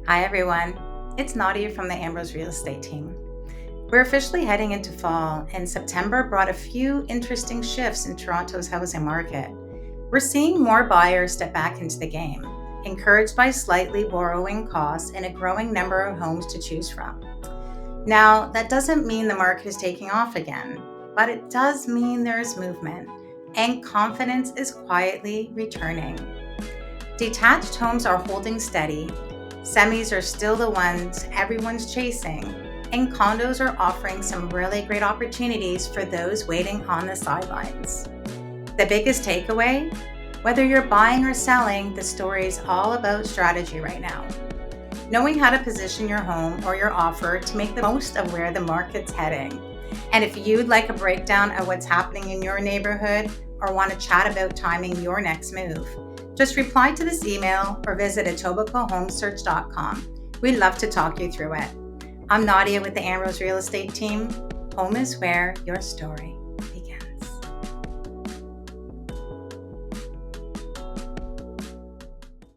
Hi everyone, it's Nadia from the Ambroz Real Estate team. We're officially heading into fall, and September brought a few interesting shifts in Toronto's housing market. We're seeing more buyers step back into the game, encouraged by slightly borrowing costs and a growing number of homes to choose from. Now, that doesn't mean the market is taking off again, but it does mean there's movement and confidence is quietly returning. Detached homes are holding steady, semis are still the ones everyone's chasing, and condos are offering some really great opportunities for those waiting on the sidelines. The biggest takeaway? Whether you're buying or selling, the story is all about strategy right now. Knowing how to position your home or your offer to make the most of where the market's heading. And if you'd like a breakdown of what's happening in your neighborhood or want to chat about timing your next move, just reply to this email or visit etobicohomesearch.com. We'd love to talk you through it. I'm Nadia with the Ambroz Real Estate team. Home is where your story.